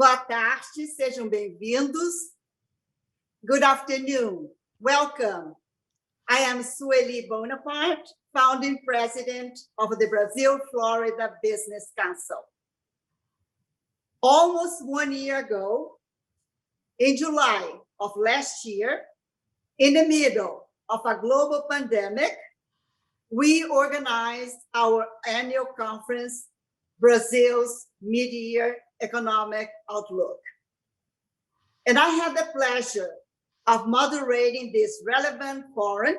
Boa tarde, sejam bem-vindos. Good afternoon. Welcome. I am Sueli Bonaparte, founding president of the Brazil-Florida Business Council. Almost 1 year ago, in July of last year, in the middle of a global pandemic, we organized our annual conference, Brazil's Mid-Year Economic Outlook. And I had the pleasure of moderating this relevant forum,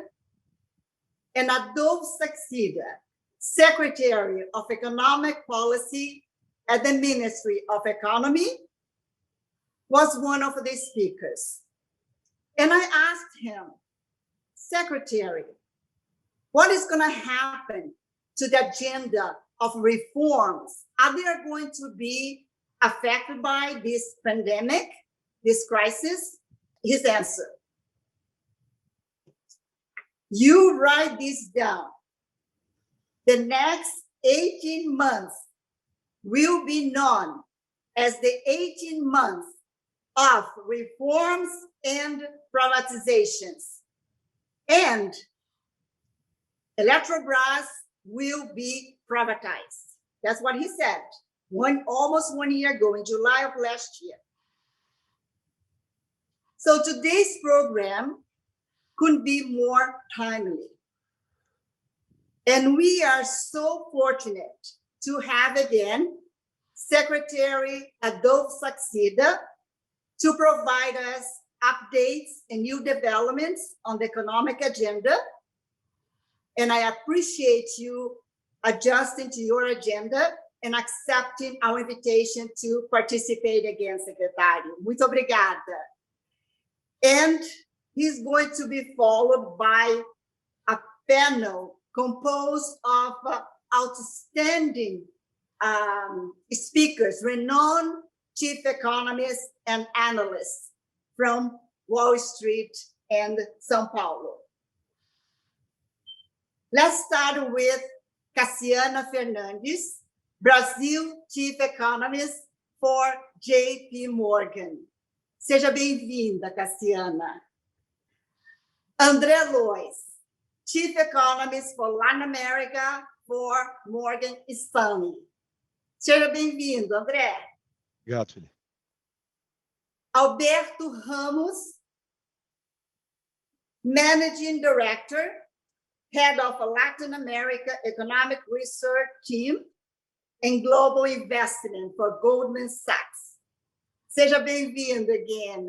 and Adolfo Sachsida, Secretary of Economic Policy at the Ministry of Economy, was one of the speakers. And I asked him, Secretary, what is going to happen to the agenda of reforms? Are they going to be affected by this pandemic, this crisis? His answer, you write this down. The next 18 months will be known as the 18 months of reforms and privatizations. And Eletrobras will be privatized. That's what he said almost 1 year ago, in July of last year. So today's program couldn't be more timely. And we are so fortunate to have again Secretary Adolfo Sachsida to provide us updates and new developments on the economic agenda. And I appreciate you adjusting to your agenda and accepting our invitation to participate again, Secretary. Muito obrigada. And he's going to be followed by a panel composed of outstanding speakers, renowned chief economists and analysts from Wall Street and São Paulo. Let's start with Cassiana Fernandez, Brazil Chief Economist for JP Morgan. Seja bem-vinda, Cassiana. André Loes, Chief Economist for Latin America for Morgan Stanley. Seja bem-vindo, André. Obrigado, Felipe. Alberto Ramos, Managing Director, Head of a Latin America Economic Research Team and Global Investment for Goldman Sachs. Seja bem-vindo again,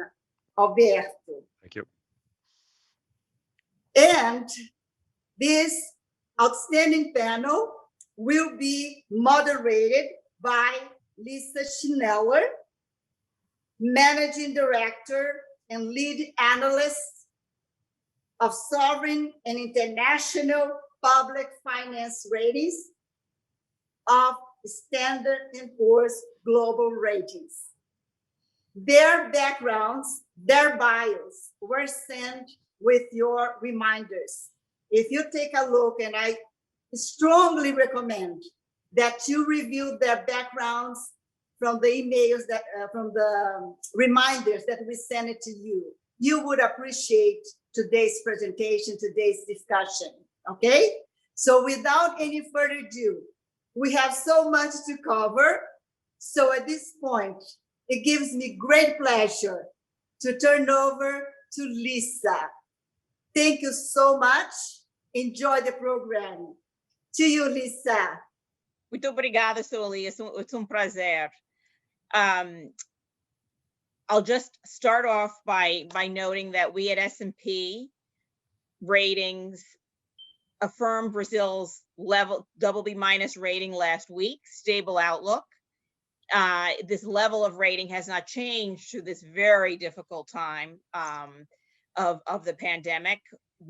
Alberto. Thank you. And this outstanding panel will be moderated by Lisa Schineller, Managing Director and Lead Analyst of Sovereign and International Public Finance Ratings of Standard & Poor's Global Ratings. Their backgrounds, their bios were sent with your reminders. If you take a look, and I strongly recommend that you review their backgrounds from the emails that, from the reminders that we sent it to you, you would appreciate today's presentation, today's discussion, okay? So without any further ado, we have so much to cover. So at this point, it gives me great pleasure to turn over to Lisa. Thank you so much. Enjoy the program. To you, Lisa. Muito obrigada, Sueli. It's um prazer. I'll just start off by noting that we at S&P Ratings affirmed Brazil's level BB- rating last week, stable outlook. This level of rating has not changed through this very difficult time of the pandemic,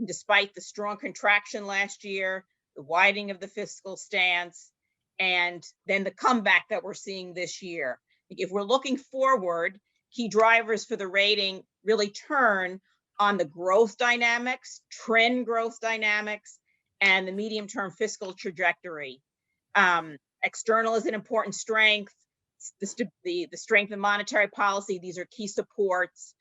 despite the strong contraction last year, the widening of the fiscal stance, and then the comeback that we're seeing this year. If we're looking forward, key drivers for the rating really turn on the growth dynamics, trend growth dynamics, and the medium-term fiscal trajectory. External is an important strength. the strength of monetary policy. These are key supports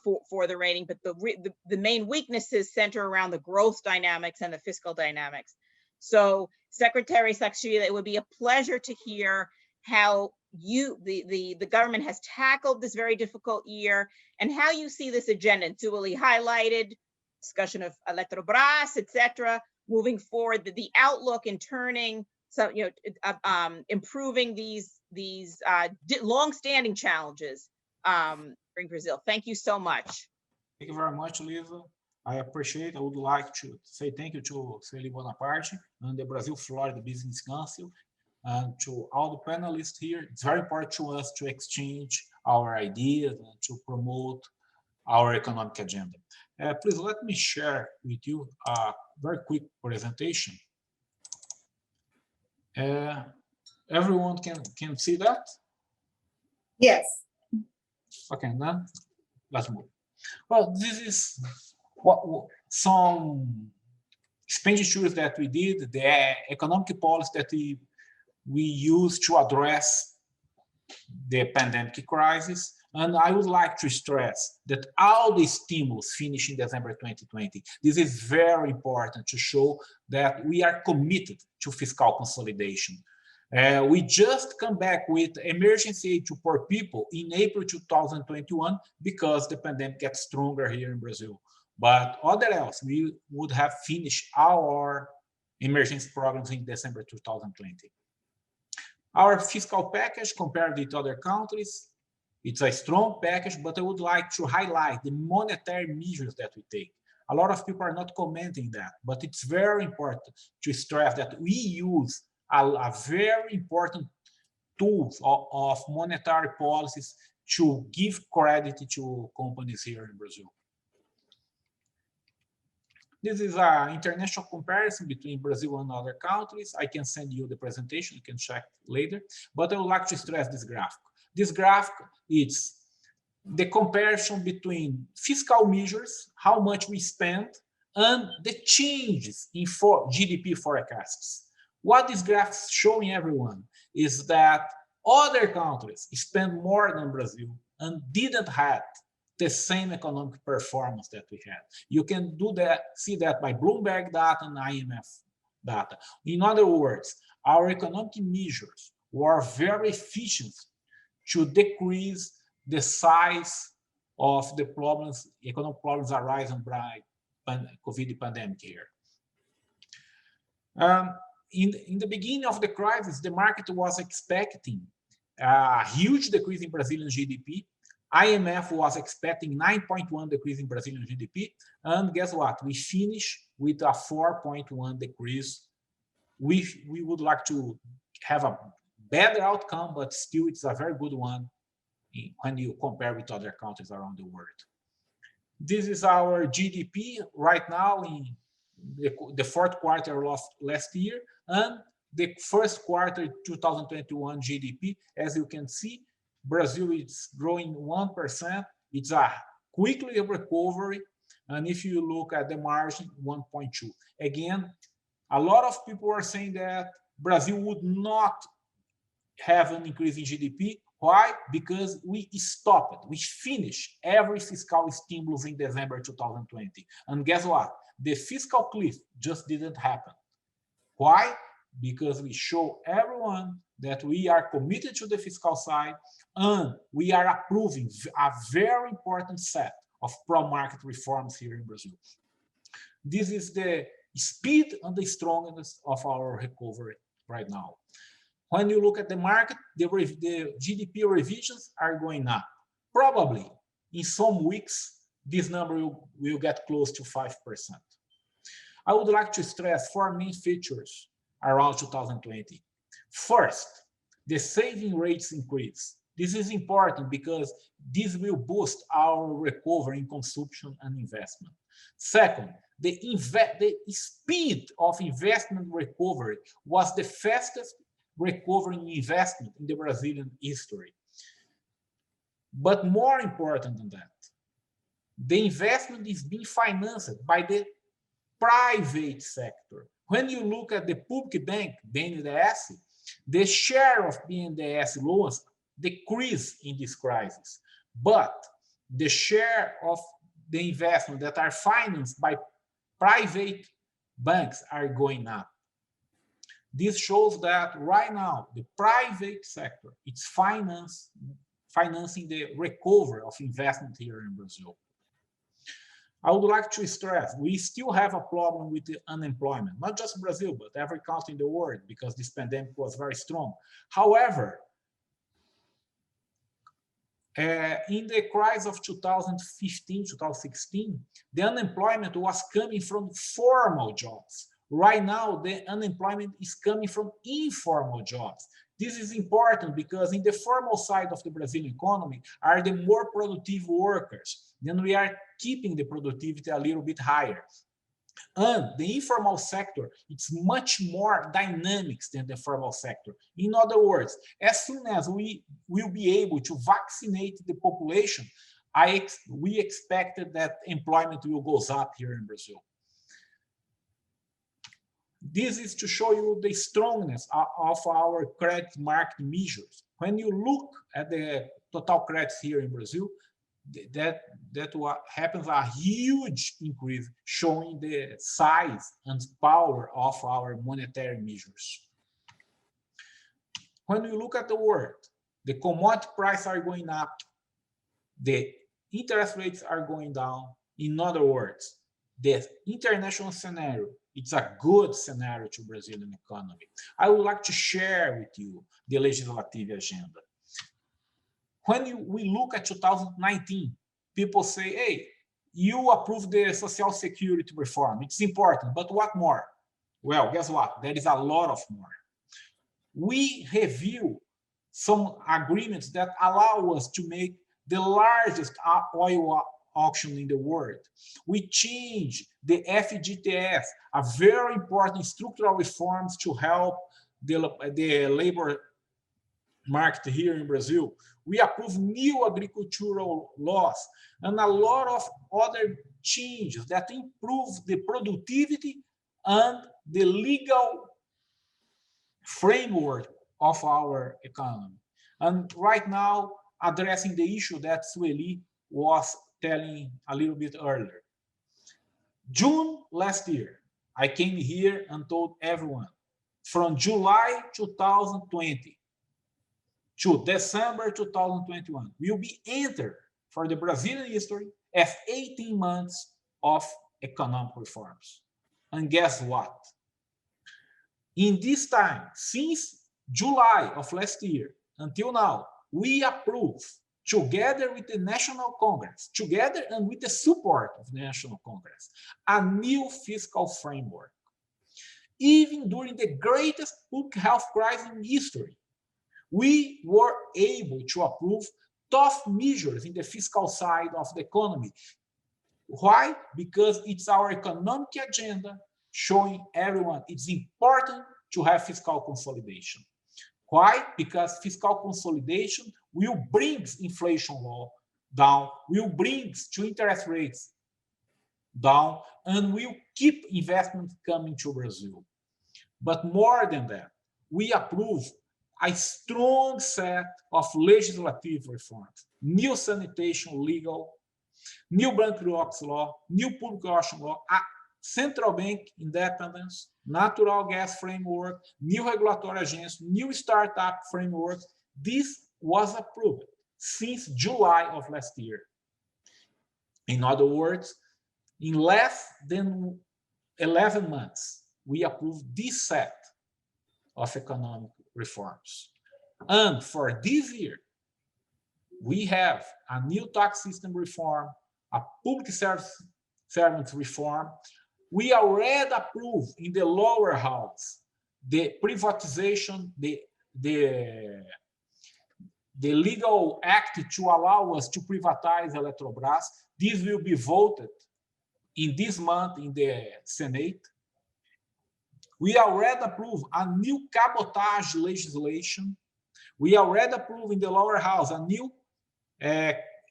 for the rating, but the main weaknesses center around the growth dynamics and the fiscal dynamics. So Secretary Sachsida, it would be a pleasure to hear how the government has tackled this very difficult year and how you see this agenda duly highlighted, discussion of Electrobras, etc., moving forward, the outlook in turning, so improving these long-standing challenges in Brazil. Thank you so much. Thank you very much, Lisa. I appreciate. I would like to say thank you to Sueli Bonaparte and the Brazil Florida Business Council and to all the panelists here. It's very important to us to exchange our ideas and to promote our economic agenda. Please let me share with you a very quick presentation. Everyone can see that? Yes. Okay, now let's move. Well, this is some expenditures that we did, the economic policy that we used to address the pandemic crisis. And I would like to stress that all the stimulus finished in December 2020. This is very important to show that we are committed to fiscal consolidation. We just come back with emergency aid to poor people in April 2021 because the pandemic gets stronger here in Brazil. But other else, we would have finished our emergency programs in December 2020. Our fiscal package compared with other countries, it's a strong package, but I would like to highlight the monetary measures that we take. A lot of people are not commenting that, but it's very important to stress that we use a very important tools of monetary policies to give credit to companies here in Brazil. This is an international comparison between Brazil and other countries. I can send you the presentation, you can check later, but I would like to stress this graphic. This graphic is the comparison between fiscal measures, how much we spend, and the changes in GDP forecasts. What this graph is showing everyone is that other countries spend more than Brazil and didn't have the same economic performance that we had. You can do that, see that by Bloomberg data and IMF data. In other words, our economic measures were very efficient to decrease the size of the problems, economic problems arising by COVID pandemic here. In the beginning of the crisis, the market was expecting a huge decrease in Brazilian GDP. IMF was expecting 9.1 decrease in Brazilian GDP, and guess what? We finished with a 4.1 decrease. We would like to have a better outcome, but still it's a very good one when you compare with other countries around the world. This is our GDP right now in the fourth quarter of last year and the first quarter 2021 GDP. As you can see, Brazil is growing 1%. It's a quickly recovery. And if you look at the margin, 1.2. Again, a lot of people are saying that Brazil would not have an increase in GDP. Why? Because we stopped, we finished every fiscal stimulus in December 2020. And guess what? The fiscal cliff just didn't happen. Why? Because we show everyone that we are committed to the fiscal side and we are approving a very important set of pro-market reforms here in Brazil. This is the speed and the strongness of our recovery right now. When you look at the market, the GDP revisions are going up. Probably in some weeks, this number will get close to 5%. I would like to stress four main features around 2020. First, the saving rates increase. This is important because this will boost our recovery in consumption and investment. Second, the speed of investment recovery was the fastest recovery in investment in the Brazilian history. But more important than that, the investment is being financed by the private sector. When you look at the public bank, BNDES, the share of BNDES loans decrease in this crisis, but the share of the investment that are financed by private banks are going up. This shows that right now the private sector is financing the recovery of investment here in Brazil. I would like to stress, we still have a problem with the unemployment, not just Brazil, but every country in the world, because this pandemic was very strong. However, in the crisis of 2015, 2016, the unemployment was coming from formal jobs. Right now, the unemployment is coming from informal jobs. This is important because in the formal side of the Brazilian economy are the more productive workers. Then we are keeping the productivity a little bit higher. And the informal sector, it's much more dynamic than the formal sector. In other words, as soon as we will be able to vaccinate the population, we expected that employment will go up here in Brazil. This is to show you the strongness of our credit market measures. When you look at the total credits here in Brazil, that what happens a huge increase, showing the size and power of our monetary measures. When you look at the world, the commodity prices are going up, the interest rates are going down. In other words, the international scenario, it's a good scenario to Brazilian economy. I would like to share with you the legislative agenda. When we look at 2019, people say, hey, you approved the social security reform. It's important, but what more? Well, guess what? There is a lot of more. We review some agreements that allow us to make the largest oil auction in the world. We change the FGTS, a very important structural reforms to help the labor market here in Brazil. We approve new agricultural laws and a lot of other changes that improve the productivity and the legal framework of our economy. And right now, addressing the issue that Sueli was telling a little bit earlier. June last year, I came here and told everyone, from July 2020 to December 2021, will be entered for the Brazilian history as 18 months of economic reforms. And guess what? In this time, since July of last year until now, we approved, together with the National Congress, together and with the support of the National Congress, a new fiscal framework. Even during the greatest public health crisis in history, we were able to approve tough measures in the fiscal side of the economy. Why? Because it's our economic agenda showing everyone it's important to have fiscal consolidation. Why? Because fiscal consolidation will bring inflation law down, will bring to interest rates down, and will keep investment coming to Brazil. But more than that, we approve a strong set of legislative reforms, new sanitation legal, new bankruptcy law, new public auction law, central bank independence, natural gas framework, new regulatory agency, new startup framework. This was approved since July of last year. In other words, in less than 11 months, we approved this set of economic reforms. And for this year, we have a new tax system reform, a public servants reform. We already approved in the lower house the privatization, the legal act to allow us to privatize Eletrobras. This will be voted in this month in the Senate. We already approved a new cabotage legislation. We already approved in the lower house a new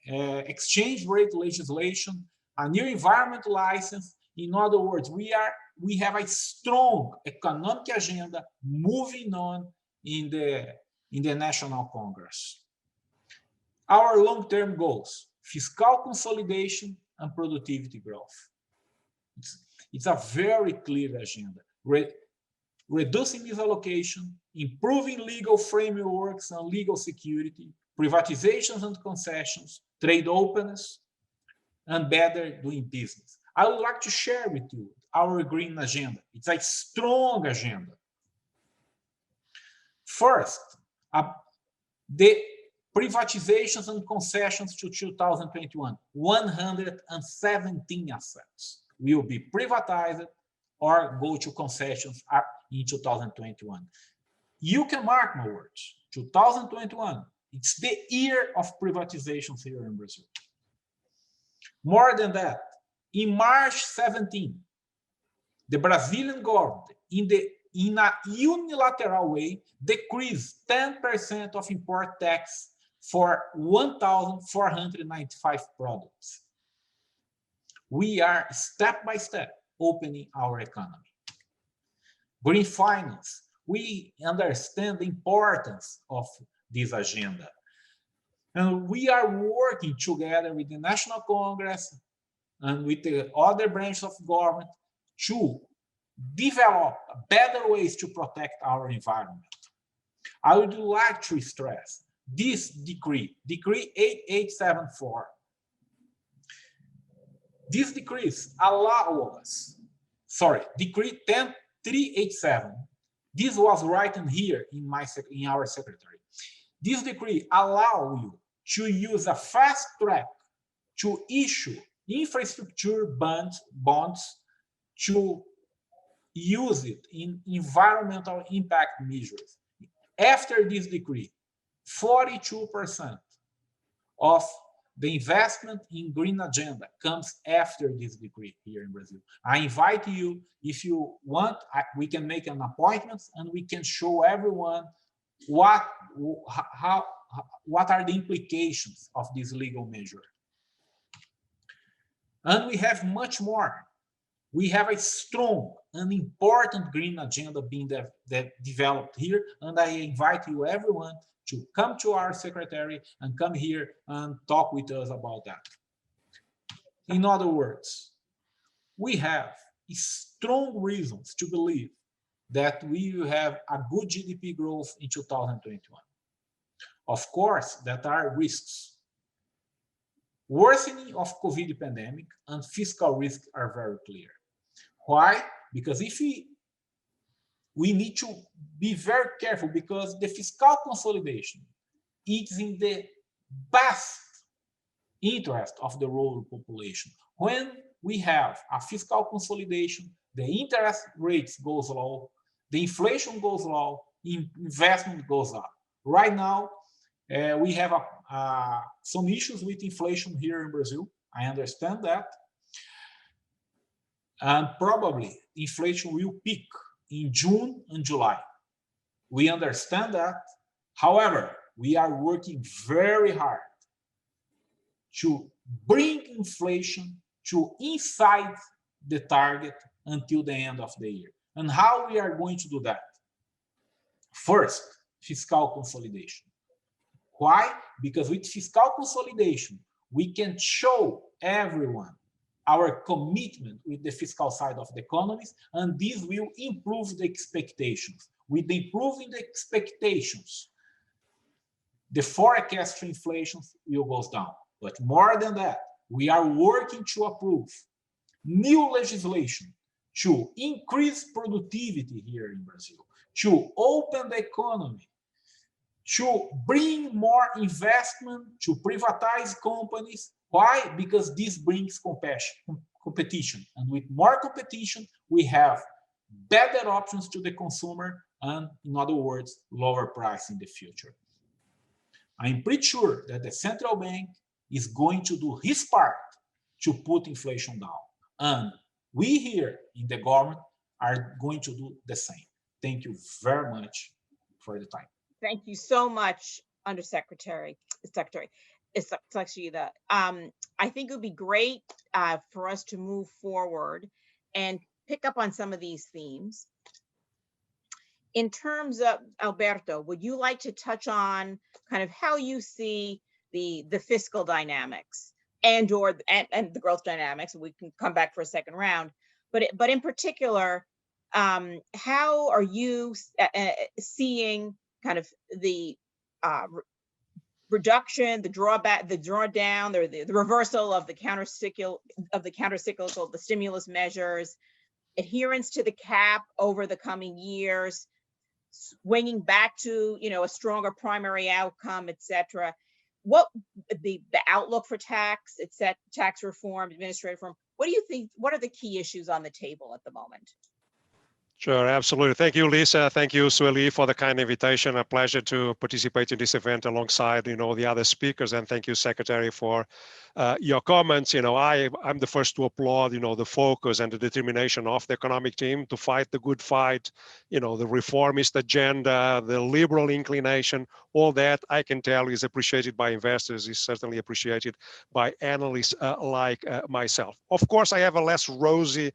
exchange rate legislation, a new environmental license. In other words, we have a strong economic agenda moving on in the National Congress. Our long-term goals, fiscal consolidation and productivity growth. It's a very clear agenda. Reducing misallocation, improving legal frameworks and legal security, privatizations and concessions, trade openness, and better doing business. I would like to share with you our green agenda. It's a strong agenda. First, the privatizations and concessions to 2021, 117 assets will be privatized or go to concessions in 2021. You can mark my words, 2021, it's the year of privatizations here in Brazil. More than that, in March 17, the Brazilian government, in a unilateral way, decreased 10% of import tax for 1,495 products. We are step by step opening our economy. Green finance, we understand the importance of this agenda. And we are working together with the National Congress and with the other branches of government to develop better ways to protect our environment. I would like to stress this decree 8874. This decree decree 10387. This was written here in our secretary. This decree allows you to use a fast track to issue infrastructure bonds to use it in environmental impact measures. After this decree, 42% of the investment in green agenda comes after this decree here in Brazil. I invite you, if you want, we can make an appointment and we can show everyone what are the implications of this legal measure. And we have much more. We have a strong and important green agenda being developed here, and I invite you everyone to come to our secretary and come here and talk with us about that. In other words, we have strong reasons to believe that we will have a good GDP growth in 2021. Of course, there are risks. Worsening of COVID pandemic and fiscal risks are very clear. Why? Because if we need to be very careful, because the fiscal consolidation is in the best interest of the rural population. When we have a fiscal consolidation, the interest rates goes low, the inflation goes low, investment goes up. Right now, we have some issues with inflation here in Brazil. I understand that. And probably inflation will peak in June and July. We understand that. However, we are working very hard to bring inflation to inside the target until the end of the year. And how we are going to do that? First, fiscal consolidation. Why? Because with fiscal consolidation, we can show everyone our commitment with the fiscal side of the economies, and this will improve the expectations. With improving the expectations, the forecast for inflation will go down. But more than that, we are working to approve new legislation to increase productivity here in Brazil, to open the economy, to bring more investment, to privatize companies. Why? Because this brings competition. And with more competition, we have better options to the consumer and, in other words, lower price in the future. I'm pretty sure that the central bank is going to do his part to put inflation down. And we here in the government are going to do the same. Thank you very much for the time. Thank you so much, Secretary Sachsida. I think it would be great for us to move forward and pick up on some of these themes. In terms of, Alberto, would you like to touch on kind of how you see the fiscal dynamics and the growth dynamics. We can come back for a second round, but in particular, how are you seeing kind of the reduction, the drawback, the drawdown, or the reversal of the countercyclical, the stimulus measures, adherence to the cap over the coming years, swinging back to, you know, a stronger primary outcome, et cetera? What the outlook for tax, etc., tax reform, administrative reform? What do you think? What are the key issues on the table at the moment? Sure, absolutely. Thank you, Lisa. Thank you, Sueli, for the kind invitation. A pleasure to participate in this event alongside, you know, the other speakers. And thank you, Secretary, for your comments. You know, I'm the first to applaud, you know, the focus and the determination of the economic team to fight the good fight, you know, the reformist agenda, the liberal inclination, all that I can tell is appreciated by investors, is certainly appreciated by analysts like myself. Of course, I have a less rosy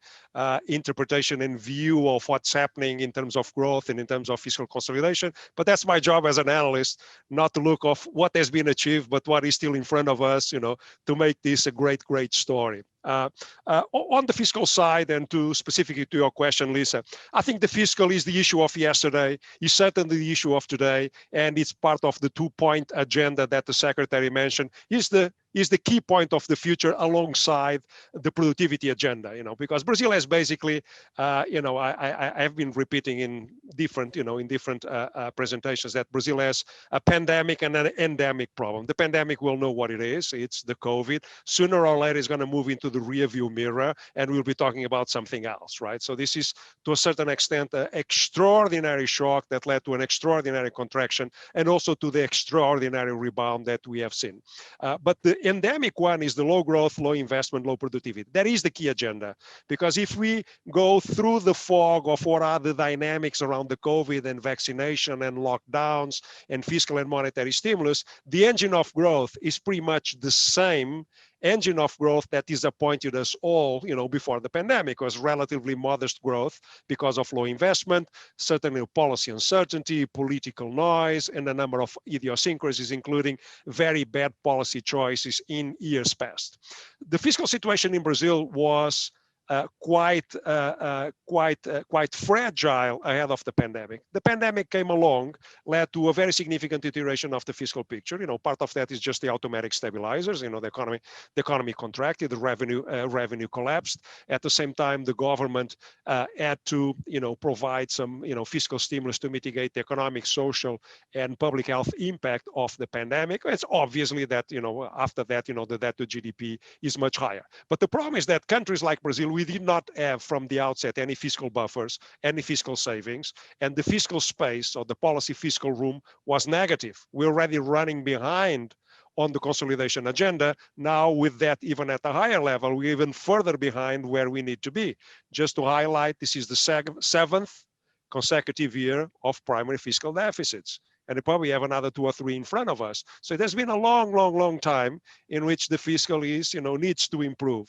interpretation and view of what's happening in terms of growth and in terms of fiscal consolidation, but that's my job as an analyst, not to look of what has been achieved, but what is still in front of us, you know, to make this a great story. On the fiscal side, and to specifically to your question, Lisa, I think the fiscal is the issue of yesterday, is certainly the issue of today, and it's part of the 2-point agenda that the Secretary mentioned, is the key point of the future alongside the productivity agenda, you know, because Brazil has basically, you know, I have been repeating in different, you know, in different presentations that Brazil has a pandemic and an endemic problem. The pandemic, we'll know what it is. It's the COVID. Sooner or later, it's going to move into the rear view mirror, and we'll be talking about something else, right? So this is, to a certain extent, an extraordinary shock that led to an extraordinary contraction, and also to the extraordinary rebound that we have seen. But the endemic one is the low growth, low investment, low productivity. That is the key agenda, because if we go through the fog of what are the dynamics around the COVID and vaccination and lockdowns and fiscal and monetary stimulus, the engine of growth is pretty much the same engine of growth that disappointed us all, you know, before the pandemic. Was relatively modest growth because of low investment, certainly policy uncertainty, political noise, and a number of idiosyncrasies, including very bad policy choices in years past. The fiscal situation in Brazil was quite fragile ahead of the pandemic. The pandemic came along, led to a very significant deterioration of the fiscal picture. You know, part of that is just the automatic stabilizers. You know, the economy contracted, the revenue collapsed. At the same time, the government had to, you know, provide some, you know, fiscal stimulus to mitigate the economic, social, and public health impact of the pandemic. It's obviously that, you know, after that, you know, the debt to GDP is much higher. But the problem is that countries like Brazil, we did not have from the outset any fiscal buffers, any fiscal savings, and the fiscal space or the policy fiscal room was negative. We're already running behind on the consolidation agenda. Now with that, even at a higher level, we're even further behind where we need to be. Just to highlight, this is the seventh consecutive year of primary fiscal deficits. And we probably have another 2 or 3 in front of us. So there's been a long time in which the fiscal is, you know, needs to improve.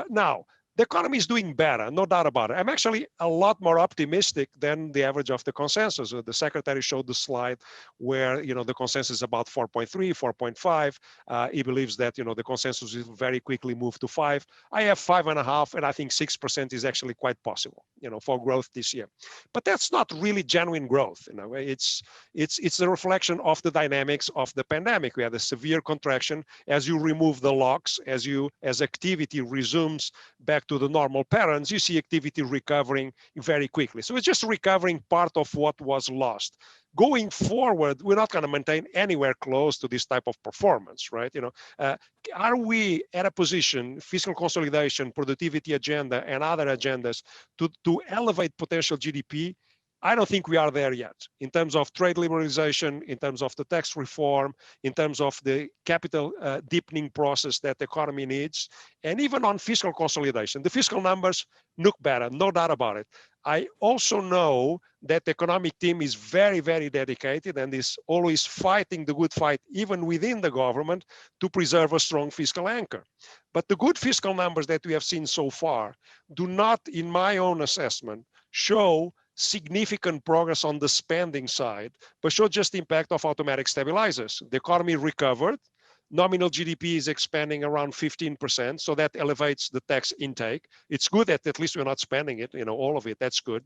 Now, the economy is doing better, no doubt about it. I'm actually a lot more optimistic than the average of the consensus. The Secretary showed the slide where, you know, the consensus is about 4.3, 4.5. He believes that, you know, the consensus will very quickly move to 5. I have 5.5, and I think 6% is actually quite possible, you know, for growth this year. But that's not really genuine growth. You know, it's the reflection of the dynamics of the pandemic. We had a severe contraction. As you remove the locks, as activity resumes back to the normal patterns, you see activity recovering very quickly. So it's just recovering part of what was lost. Going forward, we're not going to maintain anywhere close to this type of performance, right? You know, are we at a position, fiscal consolidation, productivity agenda, and other agendas to elevate potential GDP? I don't think we are there yet in terms of trade liberalization, in terms of the tax reform, in terms of the capital deepening process that the economy needs, and even on fiscal consolidation. The fiscal numbers look better, no doubt about it. I also know that the economic team is very dedicated and is always fighting the good fight, even within the government, to preserve a strong fiscal anchor. But the good fiscal numbers that we have seen so far do not, in my own assessment, show significant progress on the spending side, but show just the impact of automatic stabilizers. The economy recovered, Nominal GDP is expanding around 15%, so that elevates the tax intake. It's good that at least we're not spending it, all of it. That's good.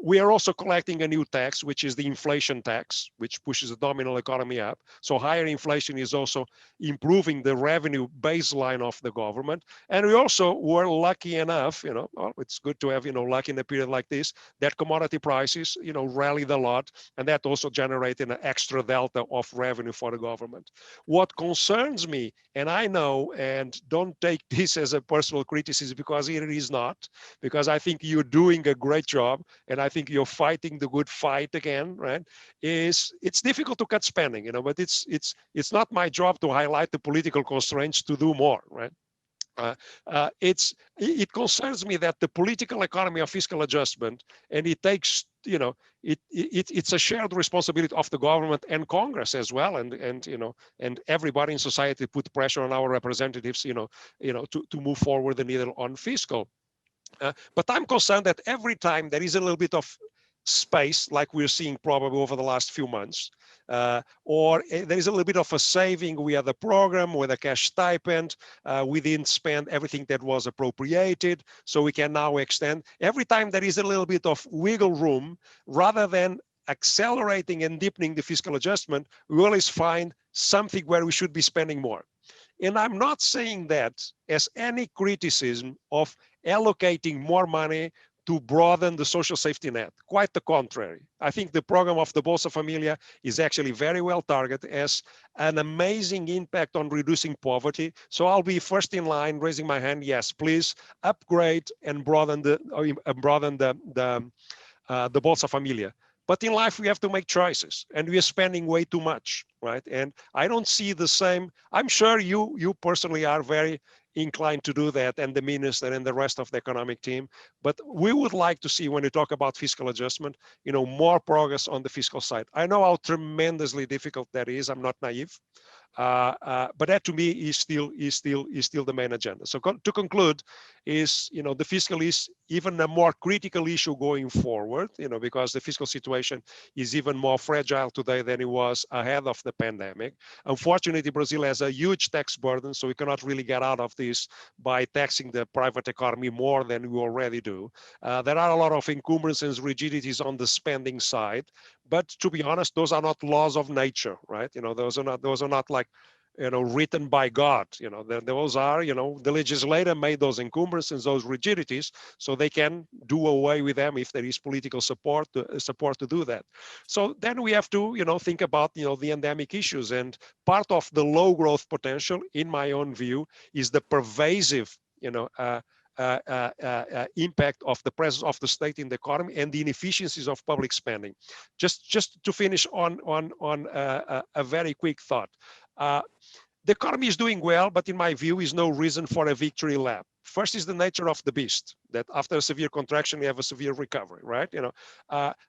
We are also collecting a new tax, which is the inflation tax, which pushes the nominal economy up. So higher inflation is also improving the revenue baseline of the government. And we also were lucky enough, well, it's good to have, luck in a period like this, that commodity prices, rallied a lot, and that also generated an extra delta of revenue for the government. What concerns me, and I know, and don't take this as a personal criticism because it is not, because I think you're doing a great job, and I think you're fighting the good fight again, right? Is it's difficult to cut spending, but it's not my job to highlight the political constraints to do more, right? It concerns me that the political economy of fiscal adjustment, and it takes, it's a shared responsibility of the government and Congress as well, and everybody in society put pressure on our representatives, to move forward the needle on fiscal. But I'm concerned that every time there is a little bit of space, like we're seeing probably over the last few months, or there is a little bit of a saving. We had a program with a cash stipend. We didn't spend everything that was appropriated, so we can now extend. Every time there is a little bit of wiggle room, rather than accelerating and deepening the fiscal adjustment, we always find something where we should be spending more. And I'm not saying that as any criticism of allocating more money to broaden the social safety net. Quite the contrary. I think the program of the Bolsa Familia is actually very well targeted, has an amazing impact on reducing poverty. So I'll be first in line, raising my hand. Yes, please upgrade and broaden the Bolsa Familia. But in life, we have to make choices, and we are spending way too much, right? And I don't see the same. I'm sure you personally are very inclined to do that, and the minister and the rest of the economic team. But we would like to see, when you talk about fiscal adjustment, more progress on the fiscal side. I know how tremendously difficult that is. I'm not naive. But that to me is still the main agenda. So to conclude, is the fiscal is even a more critical issue going forward, because the fiscal situation is even more fragile today than it was ahead of the pandemic. Unfortunately, Brazil has a huge tax burden, so we cannot really get out of this by taxing the private economy more than we already do. There are a lot of encumbrances, rigidities on the spending side, but to be honest, those are not laws of nature, right? Those are not like, written by God. Those are, the legislator made those encumbrances, those rigidities, so they can do away with them if there is political support to do that. So then we have to, think about, the endemic issues. And part of the low growth potential, in my own view, is the pervasive, impact of the presence of the state in the economy and the inefficiencies of public spending. Just to finish on a very quick thought. The economy is doing well, but in my view, is no reason for a victory lap. First is the nature of the beast, that after a severe contraction, we have a severe recovery, right?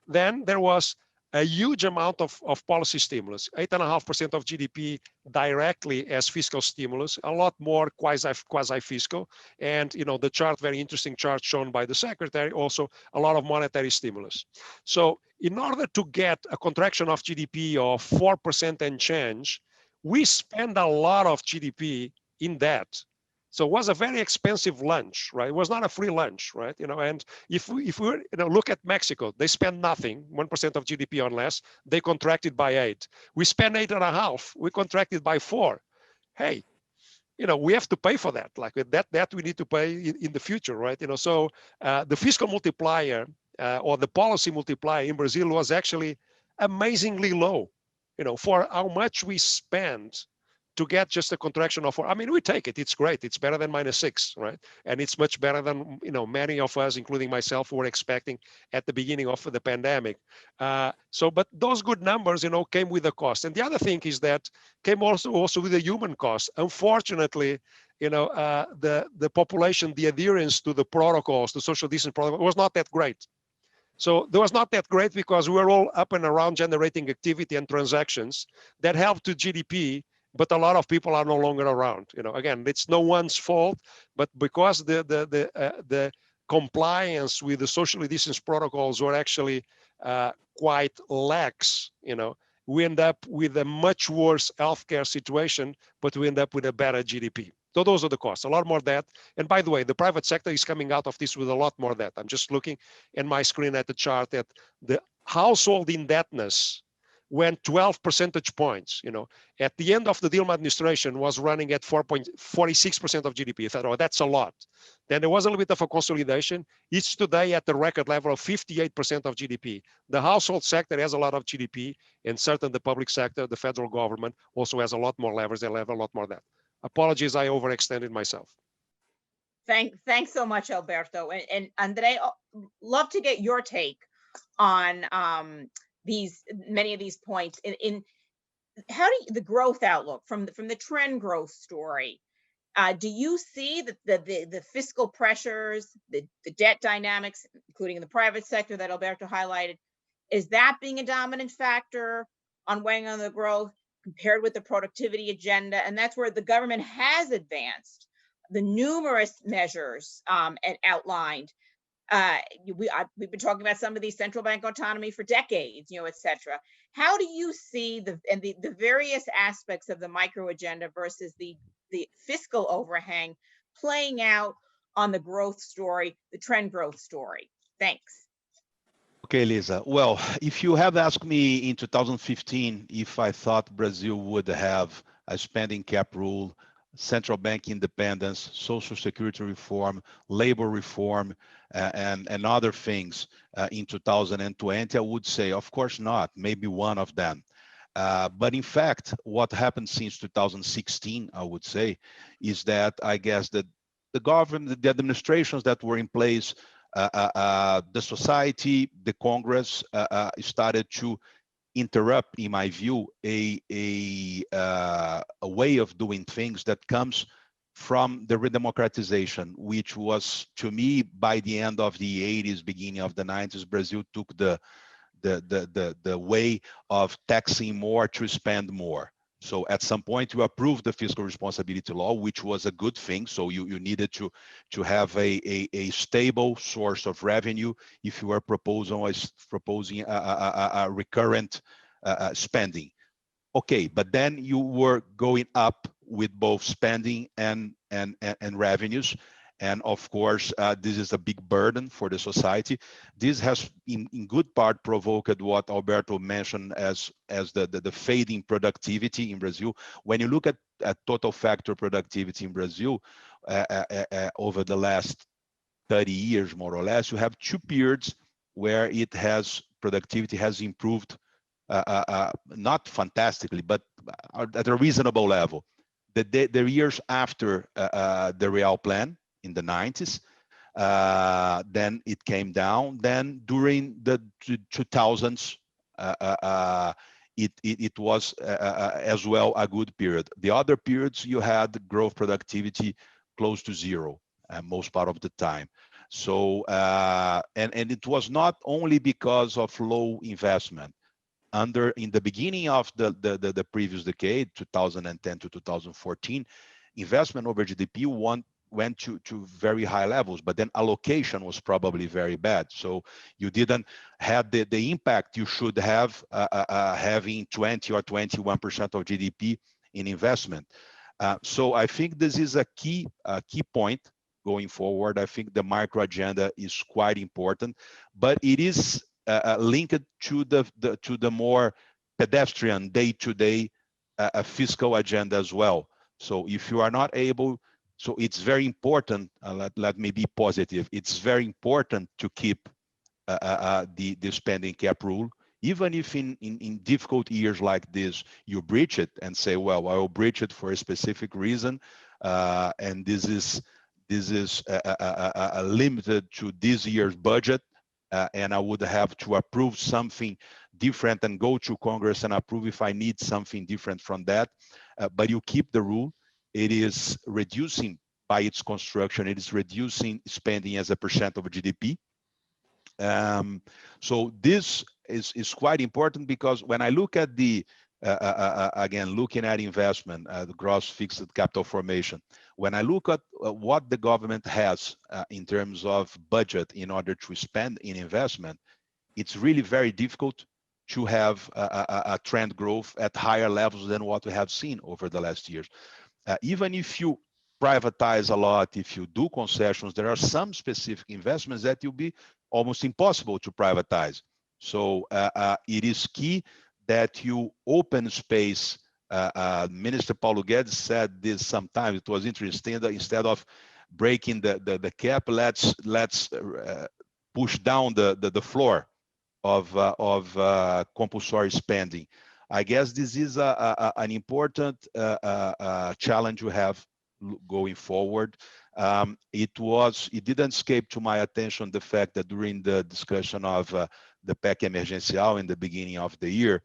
Then there was a huge amount of policy stimulus, 8.5% of GDP directly as fiscal stimulus, a lot more quasi-fiscal, and the chart, very interesting chart shown by the secretary, also a lot of monetary stimulus. So in order to get a contraction of GDP of 4% and change, we spend a lot of GDP in debt. So it was a very expensive lunch, right? It was not a free lunch, right? And if we look at Mexico, they spend nothing, 1% of GDP or less. They contracted by 8. We spend 8.5. We contracted by 4. Hey, we have to pay for that. Like that we need to pay in the future, right? So the fiscal multiplier or the policy multiplier in Brazil was actually amazingly low. For how much we spend to get just a contraction of 4. I mean, we take it. It's great. It's better than -6, right? And it's much better than many of us, including myself, were expecting at the beginning of the pandemic. But those good numbers, came with a cost. And the other thing is that came also with a human cost. Unfortunately, the population, the adherence to the protocols, the social distance protocol, was not that great. So there was not that great because we were all up and around generating activity and transactions that helped to GDP, but a lot of people are no longer around. Again, it's no one's fault, but because the compliance with the socially distanced protocols were actually quite lax, we end up with a much worse healthcare situation, but we end up with a better GDP. So those are the costs, a lot more debt. And by the way, the private sector is coming out of this with a lot more debt. I'm just looking in my screen at the chart that the household indebtedness went 12 percentage points. At the end of the Dilma administration was running at 4.46% of GDP. I thought, oh, that's a lot. Then there was a little bit of a consolidation. It's today at the record level of 58% of GDP. The household sector has a lot of GDP, and certainly the public sector, the federal government, also has a lot more levers. They have a lot more debt. Apologies, I overextended myself. Thanks so much, Alberto. And Andre, love to get your take on many of these points in how do you, the growth outlook from the trend growth story. Do you see that the fiscal pressures, the debt dynamics, including in the private sector that Alberto highlighted, is that being a dominant factor on weighing on the growth compared with the productivity agenda? And that's where the government has advanced the numerous measures and outlined. We've been talking about some of these central bank autonomy for decades, et cetera. How do you see the various aspects of the micro agenda versus the fiscal overhang playing out on the growth story, the trend growth story? Thanks. Okay, Lisa. Well, if you had asked me in 2015 if I thought Brazil would have a spending cap rule, central bank independence, social security reform, labor reform, and other things in 2020, I would say, of course not, maybe one of them. But in fact, what happened since 2016, I would say, is that I guess that the government, the administrations that were in place, the society, the Congress started to interrupt, in my view, a way of doing things that comes from the redemocratization, which was, to me, by the end of the 80s, beginning of the 90s, Brazil took the way of taxing more to spend more. So at some point, you approved the fiscal responsibility law, which was a good thing. So you needed to have a stable source of revenue if you were proposing a recurrent spending. Okay, but then you were going up with both spending and revenues. And of course, this is a big burden for the society. This has, in good part, provoked what Alberto mentioned as the fading productivity in Brazil. When you look at total factor productivity in Brazil over the last 30 years, more or less, you have two periods where productivity has improved, not fantastically, but at a reasonable level. The years after the Real Plan, in the 90s, then it came down. Then during the 2000s, it was as well a good period. The other periods, you had growth productivity close to zero most part of the time. So and it was not only because of low investment. In the beginning of the previous decade, 2010 to 2014, investment over GDP went to very high levels, but then allocation was probably very bad. So you didn't have the impact you should have having 20 or 21% of GDP in investment. So I think this is a key point going forward. I think the micro agenda is quite important, but it is linked to the more pedestrian day-to-day fiscal agenda as well. So if you are not able, so it's very important, let me be positive, it's very important to keep the spending cap rule, even if in difficult years like this, you breach it and say, well, I will breach it for a specific reason, and this is limited to this year's budget, and I would have to approve something different and go to Congress and approve if I need something different from that. But you keep the rule. It is reducing, by its construction, it is reducing spending as a percent of GDP. So this is quite important, because when I look at again, looking at investment, the gross fixed capital formation, when I look at what the government has in terms of budget in order to spend in investment, it's really very difficult to have a trend growth at higher levels than what we have seen over the last years. Even if you privatize a lot, if you do concessions, there are some specific investments that will be almost impossible to privatize. So it is key that you open space. Minister Paulo Guedes said this sometimes. It was interesting that instead of breaking the cap, let's push down the floor of compulsory spending. I guess this is an important challenge we have going forward. It didn't escape to my attention the fact that during the discussion of the PEC Emergencial in the beginning of the year,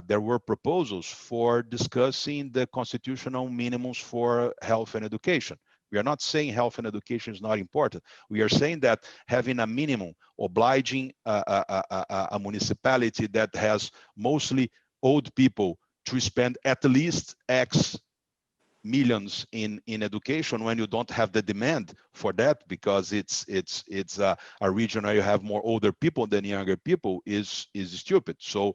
there were proposals for discussing the constitutional minimums for health and education. We are not saying health and education is not important. We are saying that having a minimum obliging a municipality that has mostly old people to spend at least X millions in education when you don't have the demand for that, because it's a region where you have more older people than younger people is stupid. So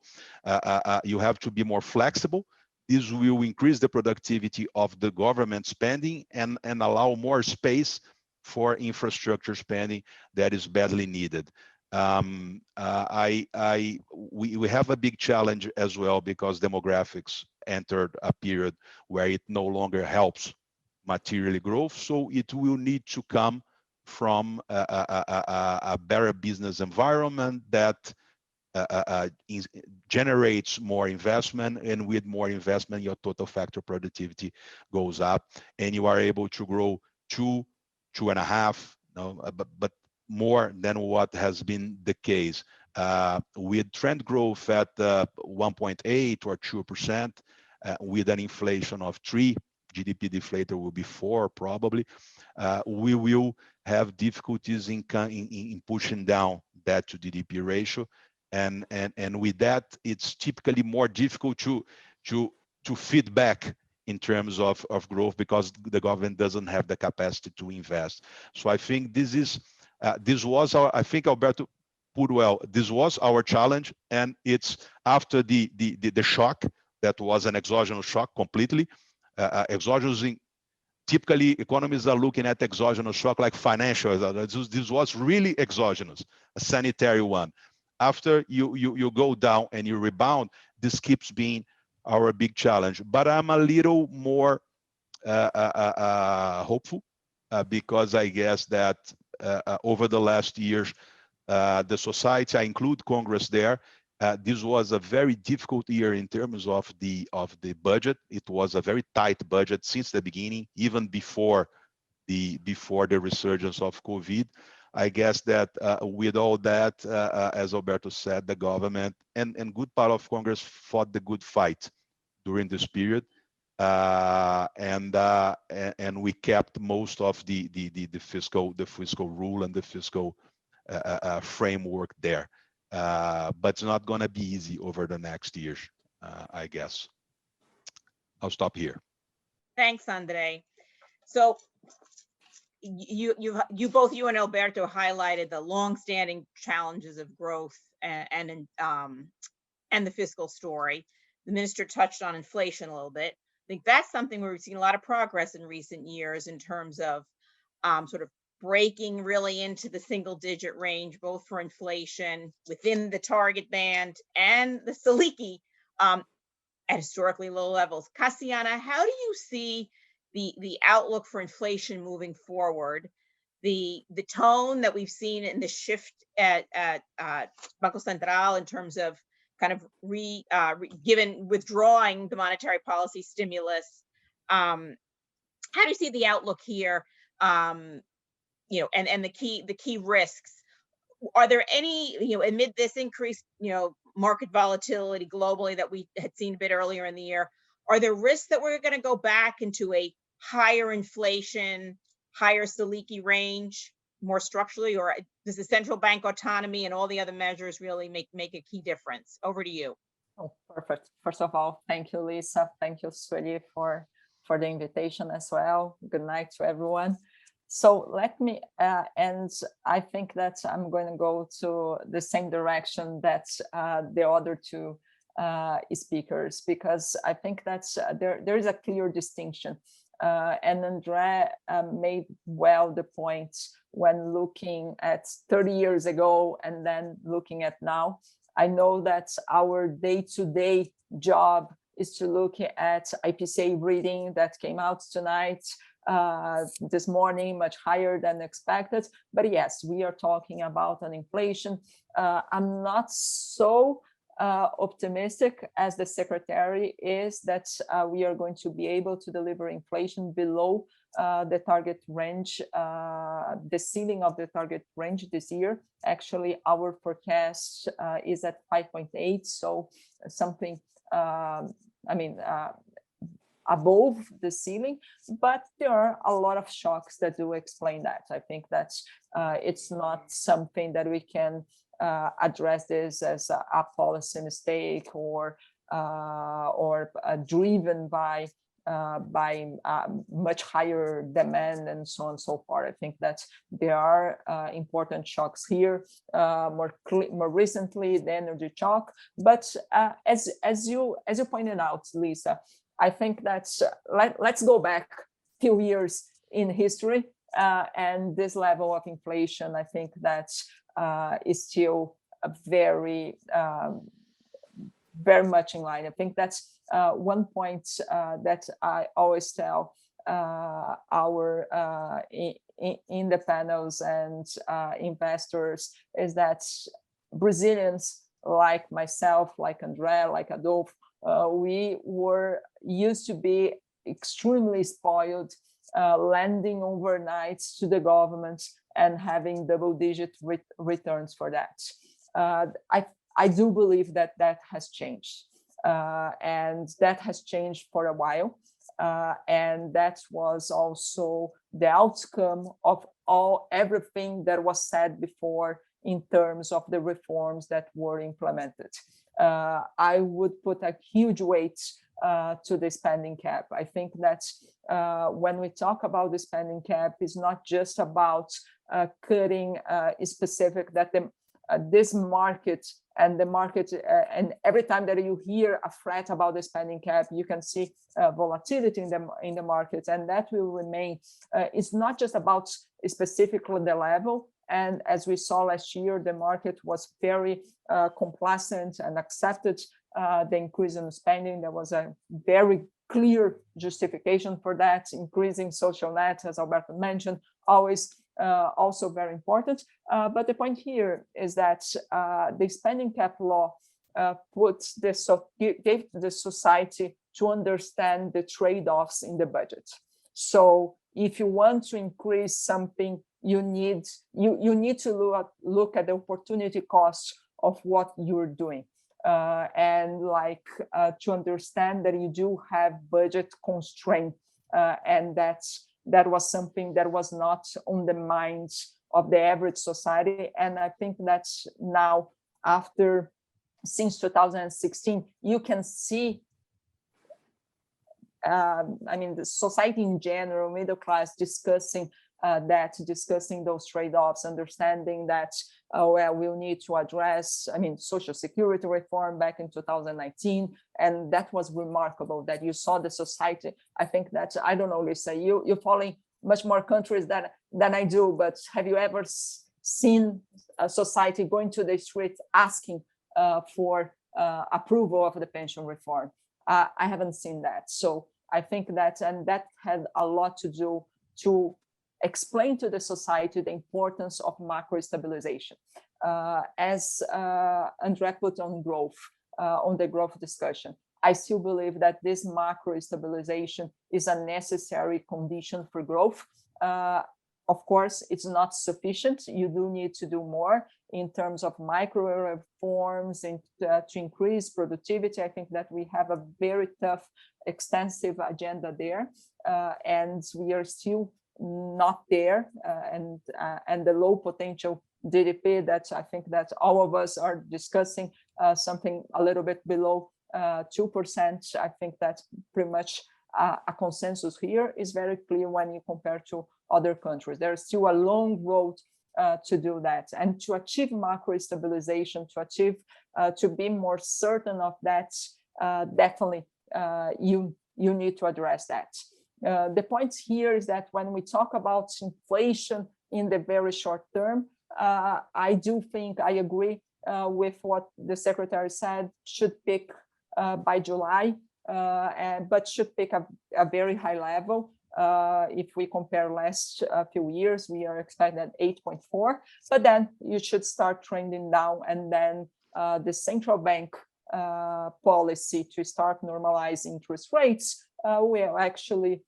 you have to be more flexible. This will increase the productivity of the government spending and allow more space for infrastructure spending that is badly needed. We have a big challenge as well because demographics entered a period where it no longer helps materially growth. So it will need to come from a better business environment that generates more investment, and with more investment, your total factor productivity goes up, and you are able to grow 2.5, but more than what has been the case. With trend growth at 1.8 or 2%, with an inflation of 3, GDP deflator will be 4 probably. We will have difficulties in pushing down that to GDP ratio. And with that, it's typically more difficult to feed back in terms of growth because the government doesn't have the capacity to invest. So I think this was our, I think Alberto put well, this was our challenge, and it's after the shock that was an exogenous shock completely. Exogenous, typically economists are looking at exogenous shock like financial. This was really exogenous, a sanitary one. After you go down and you rebound, this keeps being our big challenge. But I'm a little more hopeful because I guess that over the last years, the society, I include Congress there, this was a very difficult year in terms of the budget. It was a very tight budget since the beginning, even before the resurgence of COVID. I guess that with all that, as Alberto said, the government and good part of Congress fought the good fight during this period, and we kept most of the fiscal rule and the fiscal framework there. But it's not going to be easy over the next years, I guess. I'll stop here. Thanks, Andre. So you both, you and Alberto, highlighted the longstanding challenges of growth and the fiscal story. The minister touched on inflation a little bit. I think that's something where we've seen a lot of progress in recent years in terms of sort of breaking really into the single-digit range, both for inflation within the target band and the Selic at historically low levels. Cassiana, how do you see the outlook for inflation moving forward? The tone that we've seen in the shift at Banco Central in terms of kind of withdrawing the monetary policy stimulus. How do you see the outlook here? And the key risks. Are there any, amid this increased, market volatility globally that we had seen a bit earlier in the year, are there risks that we're going to go back into a higher inflation, higher Selic range more structurally, or does the central bank autonomy and all the other measures really make a key difference? Over to you. Oh, perfect. First of all, thank you, Lisa. Thank you, Sueli, for the invitation as well. Good night to everyone. So let me, and I think that I'm going to go to the same direction that the other two speakers, because I think that's there is a clear distinction. And Andre made well the point when looking at 30 years ago and then looking at now. I know that our day-to-day job is to look at IPCA reading that came out tonight, this morning, much higher than expected. But yes, we are talking about an inflation. I'm not so optimistic as the secretary is that we are going to be able to deliver inflation below the target range, the ceiling of the target range this year. Actually, our forecast is at 5.8, so something, above the ceiling, but there are a lot of shocks that do explain that. I think that it's not something that we can address this as a policy mistake or driven by much higher demand and so on and so forth. I think that there are important shocks here, more recently the energy shock. But as you pointed out, Lisa, I think that's let's go back a few years in history, and this level of inflation, I think that is still a very much in line. I think that's one point that I always tell our in the panels and investors is that Brazilians like myself, like Andre, like Adolfo, we were used to be extremely spoiled, lending overnight to the government and having double-digit returns for that. I do believe that has changed, and that has changed for a while, and that was also the outcome of everything that was said before in terms of the reforms that were implemented. I would put a huge weight to the spending cap. I think that when we talk about the spending cap, it's not just about cutting specific that this market and the market, and every time that you hear a threat about the spending cap, you can see volatility in the markets, and that will remain. It's not just about specifically the level. And as we saw last year, the market was very complacent and accepted the increase in spending. There was a very clear justification for that. Increasing social net, as Alberto mentioned, always also very important. But the point here is that the spending cap law gave the society to understand the trade-offs in the budget. So if you want to increase something, you need to look at the opportunity cost of what you're doing, and to understand that you do have budget constraint, and that was something that was not on the minds of the average society. And I think that's now, since 2016, you can see, the society in general, middle class, discussing those trade-offs, understanding that we'll need to address, social security reform back in 2019, and that was remarkable that you saw the society. I think that, I don't know, Lisa, you're following much more countries than I do, but have you ever seen a society going to the street asking for approval of the pension reform? I haven't seen that. So I think that, and that had a lot to do to explain to the society the importance of macro stabilization. As Andre put on growth, on the growth discussion, I still believe that this macro stabilization is a necessary condition for growth. Of course, it's not sufficient. You do need to do more in terms of micro reforms and to increase productivity. I think that we have a very tough, extensive agenda there, and we are still not there, and the low potential GDP that I think that all of us are discussing, something a little bit below 2%. I think that's pretty much a consensus here is very clear when you compare to other countries. There's still a long road to do that, and to achieve macro stabilization, to be more certain of that, definitely you need to address that. The point here is that when we talk about inflation in the very short term, I do think I agree with what the secretary said, should peak by July, but should pick a very high level. If we compare last few years, we are expecting 8.4, but then you should start trending down, and then the central bank policy to start normalizing interest rates will actually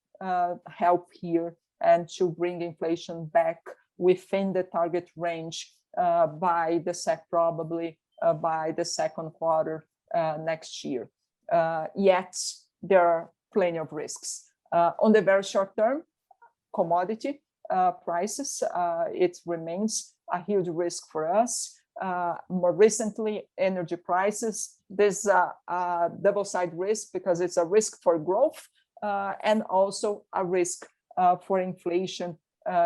help here and to bring inflation back within the target range by probably by the second quarter next year. Yet there are plenty of risks. On the very short term, commodity prices, it remains a huge risk for us. More recently, energy prices, there's a double-side risk because it's a risk for growth and also a risk for inflation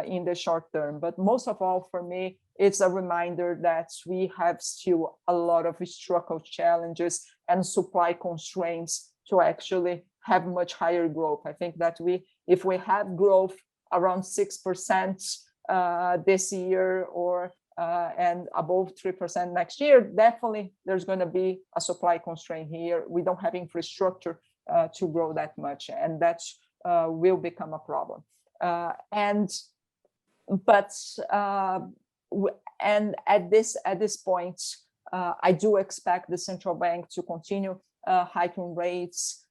in the short term. But most of all, for me, it's a reminder that we have still a lot of structural challenges and supply constraints to actually have much higher growth. I think that if we have growth around 6% this year, or and above 3% next year, definitely there's going to be a supply constraint here. We don't have infrastructure to grow that much, and that will become a problem. And at this point, I do expect the central bank to continue hiking rates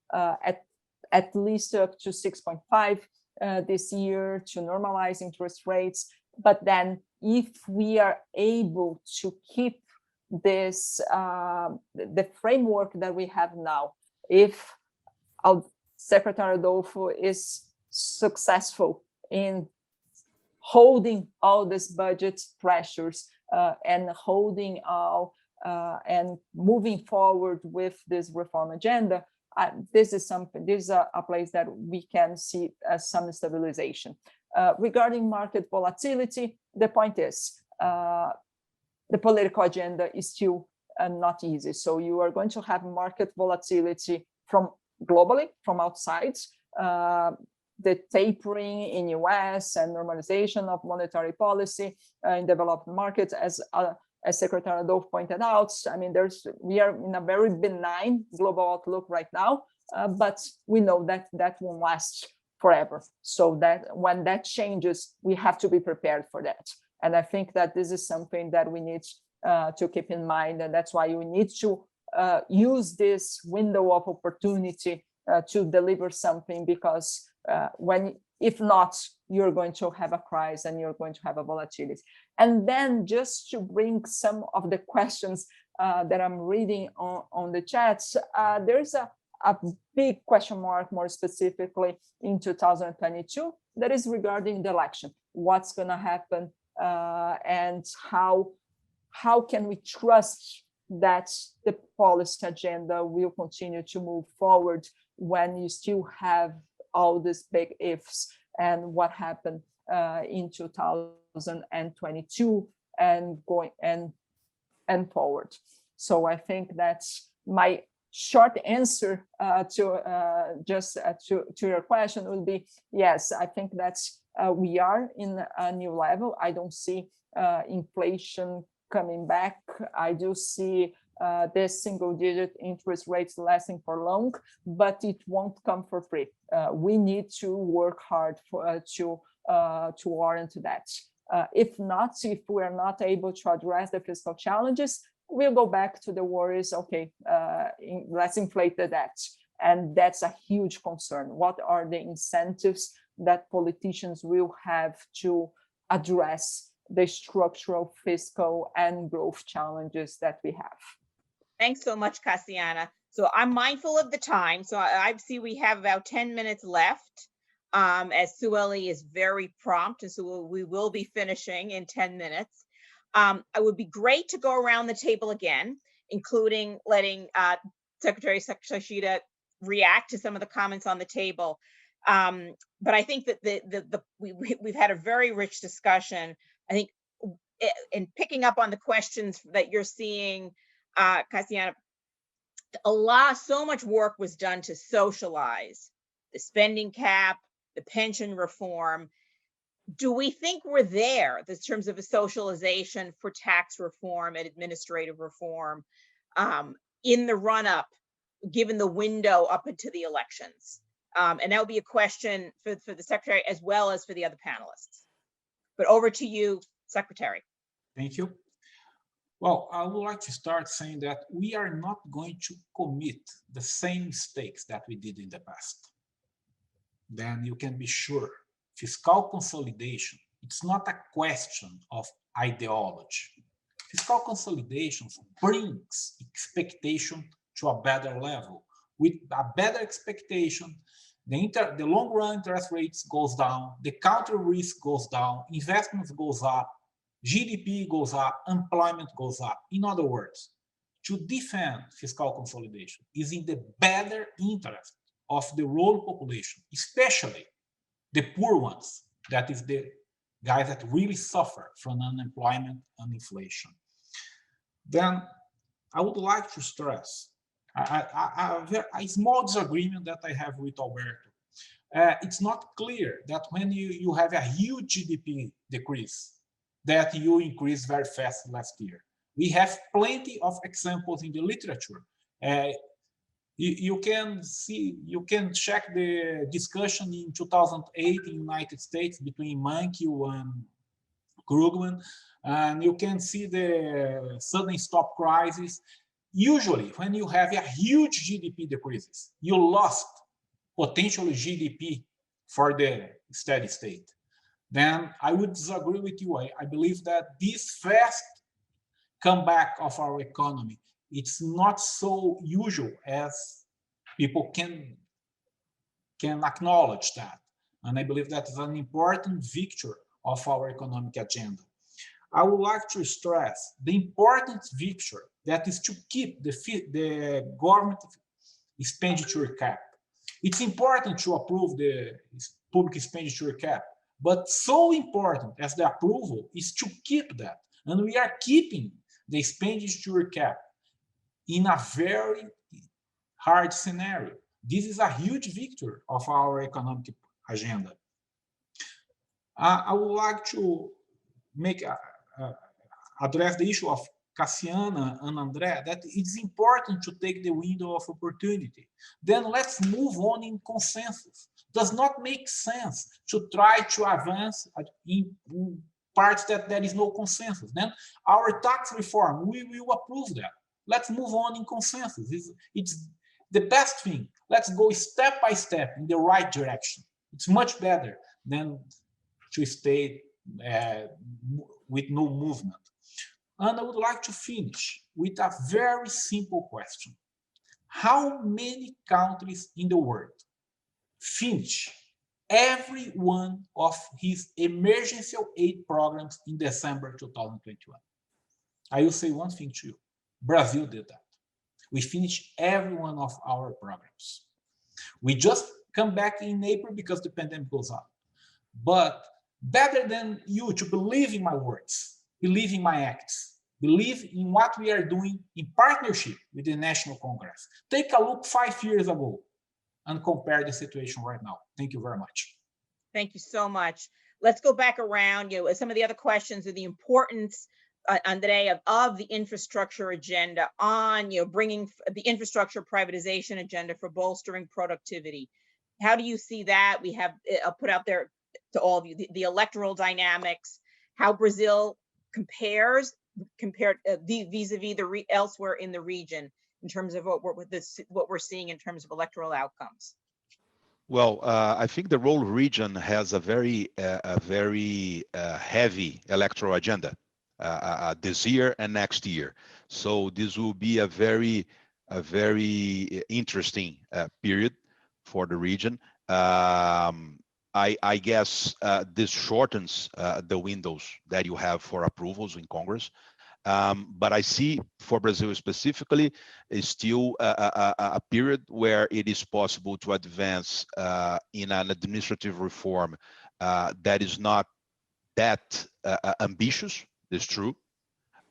at least up to 6.5 this year to normalize interest rates. But then if we are able to keep this, the framework that we have now, if our Secretary Adolfo is successful in holding all these budget pressures and holding all and moving forward with this reform agenda, this is a place that we can see some stabilization. Regarding market volatility, the point is the political agenda is still not easy. So you are going to have market volatility from globally, from outside, the tapering in US and normalization of monetary policy in developed markets, as Secretary Adolfo pointed out. I mean, we are in a very benign global outlook right now, but we know that that won't last forever. So that when that changes, we have to be prepared for that. And I think that this is something that we need to keep in mind, and that's why we need to use this window of opportunity to deliver something, because if not, you're going to have a crisis and you're going to have a volatility. And then just to bring some of the questions that I'm reading on the chats, there's a big question mark, more specifically in 2022, that is regarding the election. What's going to happen and how can we trust that the policy agenda will continue to move forward when you still have all these big ifs and what happened in 2022 and going and forward. So I think that's my short answer to your question would be yes. I think that's we are in a new level. I don't see inflation coming back. I do see this single-digit interest rates lasting for long, but it won't come for free. We need to work hard to warrant that. If not, if we are not able to address the fiscal challenges, we'll go back to the worries. Okay, let's inflate the debt, and that's a huge concern. What are the incentives that politicians will have to address the structural, fiscal, and growth challenges that we have? Thanks so much, Cassiana. So I'm mindful of the time. So I see we have about 10 minutes left, as Sueli is very prompt, and so we will be finishing in 10 minutes. It would be great to go around the table again, including letting Secretary Sachsida react to some of the comments on the table. But I think that we've had a very rich discussion. I think in picking up on the questions that you're seeing, Cassiana, so much work was done to socialize the spending cap, the pension reform. Do we think we're there in terms of a socialization for tax reform and administrative reform in the run-up, given the window up into the elections? And that would be a question for the Secretary as well as for the other panelists. But over to you, Secretary. Thank you. Well, I would like to start saying that we are not going to commit the same mistakes that we did in the past. Then you can be sure, fiscal consolidation, it's not a question of ideology. Fiscal consolidation brings expectation to a better level. With a better expectation, the long run interest rates goes down, the counter risk goes down, investments goes up, GDP goes up, employment goes up. In other words, to defend fiscal consolidation is in the better interest of the rural population, especially the poor ones, that is the guys that really suffer from unemployment and inflation. Then I would like to stress a small disagreement that I have with Alberto. It's not clear that when you have a huge GDP decrease, that you increase very fast last year. We have plenty of examples in the literature. You can check the discussion in 2008 in the United States between Mankiw and Krugman, and you can see the sudden stop crisis. Usually, when you have a huge GDP decreases, you lost potential GDP for the steady state. Then I would disagree with you. I believe that this fast comeback of our economy, it's not so usual as people can acknowledge that. And I believe that is an important victory of our economic agenda. I would like to stress the important victory that is to keep the government expenditure cap. It's important to approve the public expenditure cap, but so important as the approval is to keep that. And we are keeping the expenditure cap in a very hard scenario. This is a huge victory of our economic agenda. I would like to address the issue of Cassiana and André, that it's important to take the window of opportunity. Then let's move on in consensus. Does not make sense to try to advance in parts that there is no consensus. Then our tax reform, we will approve that. Let's move on in consensus. It's the best thing. Let's go step by step in the right direction. It's much better than to stay with no movement. And I would like to finish with a very simple question. How many countries in the world finish every one of his emergency aid programs in December 2021? I will say one thing to you. Brazil did that. We finished every one of our programs. We just come back in April because the pandemic goes on. But better than you to believe in my words, believe in my acts, believe in what we are doing in partnership with the National Congress. Take a look 5 years ago and compare the situation right now. Thank you very much. Thank you so much. Let's go back around. Some of the other questions are the importance, Andrea, of the infrastructure agenda on, bringing the infrastructure privatization agenda for bolstering productivity. How do you see that? We have put out there to all of you the electoral dynamics, how Brazil compared vis-a-vis elsewhere in the region in terms of what we're seeing in terms of electoral outcomes. Well, I think the rural region has a very heavy electoral agenda this year and next year. So this will be a very interesting period for the region. I guess this shortens the windows that you have for approvals in Congress. But I see for Brazil specifically is still a period where it is possible to advance in an administrative reform that is not that ambitious. It's true.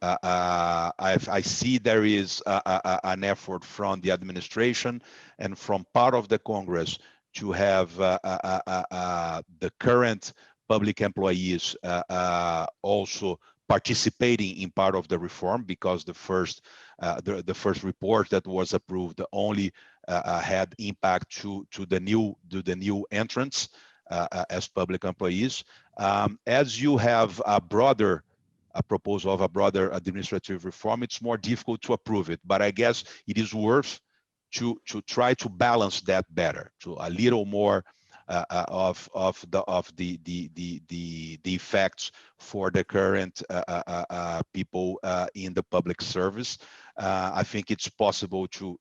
I see there is an effort from the administration and from part of the Congress to have the current public employees also participating in part of the reform, because the first report that was approved only had impact to the new entrants as public employees. As you have a proposal of a broader administrative reform, it's more difficult to approve it. But I guess it is worth to try to balance that better, to a little more of the effects for the current people in the public service. I think it's possible to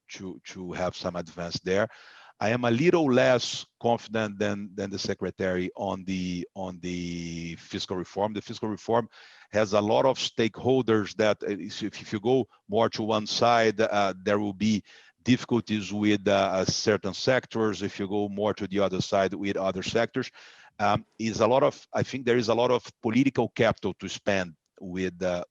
have some advance there. I am a little less confident than the secretary on the fiscal reform. The fiscal reform has a lot of stakeholders that if you go more to one side, there will be difficulties with certain sectors. If you go more to the other side with other sectors, I think there is a lot of political capital to spend with the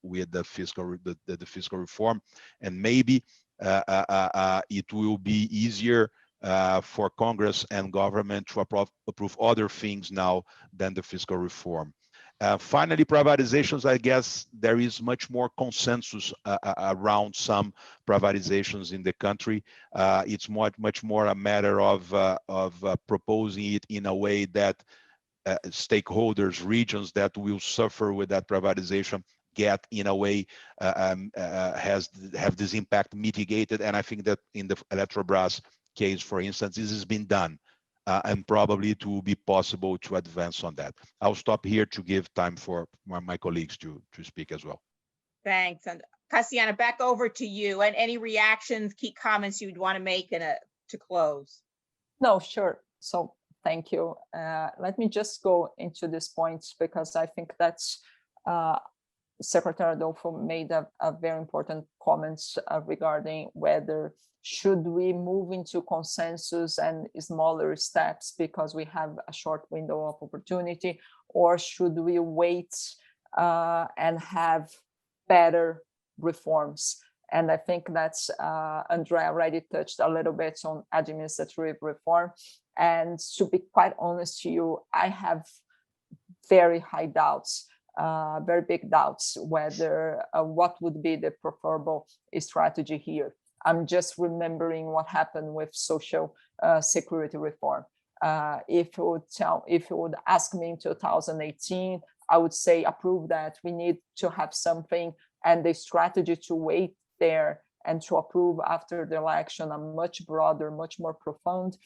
fiscal reform, and maybe it will be easier for Congress and government to approve other things now than the fiscal reform. Finally, privatizations, I guess there is much more consensus around some privatizations in the country. It's much more a matter of proposing it in a way that stakeholders, regions that will suffer with that privatization get in a way have this impact mitigated. And I think that in the Eletrobras case, for instance, this has been done. And probably it will be possible to advance on that. I'll stop here to give time for my colleagues to speak as well. Thanks. And Cassiana, back over to you. And any reactions, key comments you'd want to make to close? No, sure. So thank you. Let me just go into these points, because I think that's Secretary Adolfo made a very important comments regarding whether should we move into consensus and smaller steps because we have a short window of opportunity, or should we wait and have better reforms? And I think that's Andrea already touched a little bit on administrative reform. And to be quite honest to you, I have very high doubts, very big doubts whether what would be the preferable strategy here. I'm just remembering what happened with social security reform. If you would ask me in 2018, I would say approve that. We need to have something, and the strategy to wait there and to approve after the election a much broader, much more profound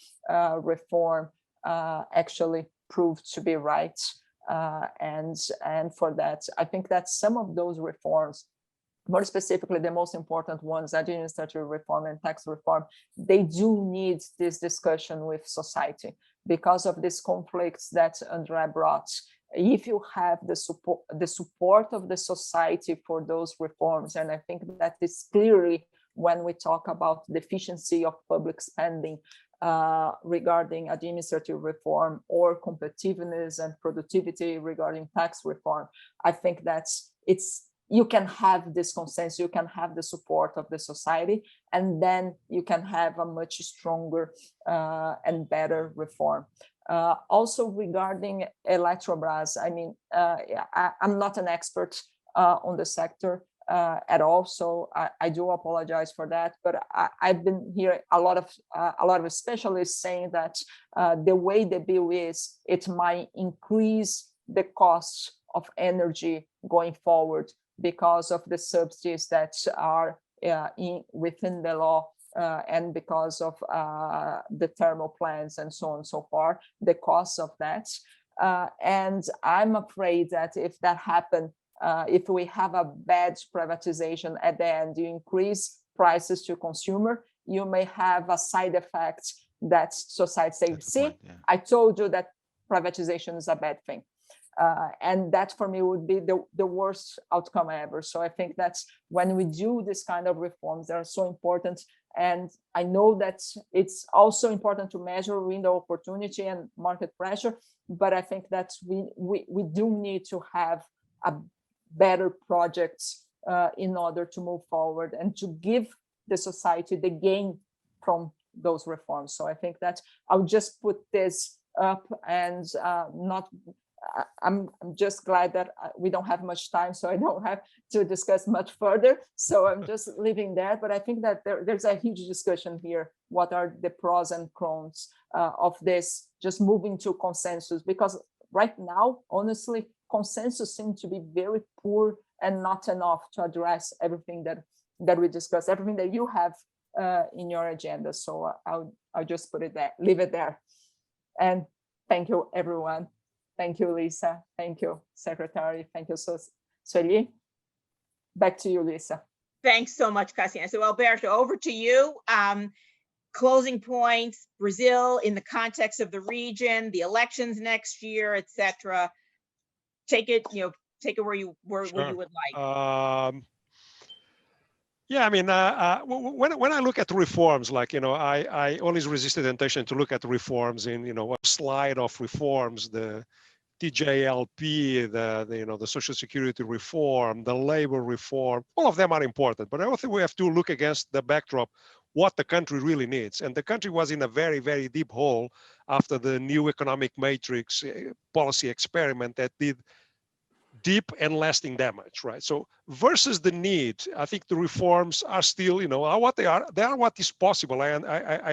reform actually proved to be right. And for that, I think that some of those reforms, more specifically, the most important ones, administrative reform and tax reform, they do need this discussion with society because of these conflicts that Andrea brought. If you have the support of the society for those reforms, and I think that is clearly when we talk about the efficiency of public spending regarding administrative reform, or competitiveness and productivity regarding tax reform, I think that's you can have this consensus, you can have the support of the society, and then you can have a much stronger and better reform. Also regarding Eletrobras, I mean, I'm not an expert on the sector at all, so I do apologize for that. But I've been hearing a lot of specialists saying that the way the bill is, it might increase the cost of energy going forward because of the subsidies that are within the law. And because of the thermal plants and so on and so forth, the cost of that. And I'm afraid that if that happens, if we have a bad privatization at the end, you increase prices to consumer, you may have a side effect that society say, see, I told you that privatization is a bad thing. And that for me would be the worst outcome ever. So I think that's when we do this kind of reforms, they are so important. And I know that it's also important to measure window opportunity and market pressure, but I think that we do need to have a better projects in order to move forward and to give the society the gain from those reforms. So I think that I'll just put this up and I'm just glad that we don't have much time, so I don't have to discuss much further. So I'm just leaving that. But I think that there's a huge discussion here. What are the pros and cons of this just moving to consensus? Because right now, honestly, consensus seems to be very poor and not enough to address everything that we discussed, everything that you have in your agenda. So I'll just put it there, leave it there. And thank you, everyone. Thank you, Lisa. Thank you, Secretary. Thank you, Sueli. Back to you, Lisa. Thanks so much, Cassiana. So Alberto, over to you. Closing points, Brazil in the context of the region, the elections next year, etc. Take it, take it where you would like. Yeah, I mean, when I look at reforms, like, I always resisted the temptation to look at reforms in, a slide of reforms, the TJLP, the Social Security reform, the labor reform, all of them are important. But I also think we have to look against the backdrop, what the country really needs. And the country was in a very, very deep hole after the new economic matrix policy experiment that did deep and lasting damage, right? So versus the need, I think the reforms are still, are what they are what is possible. I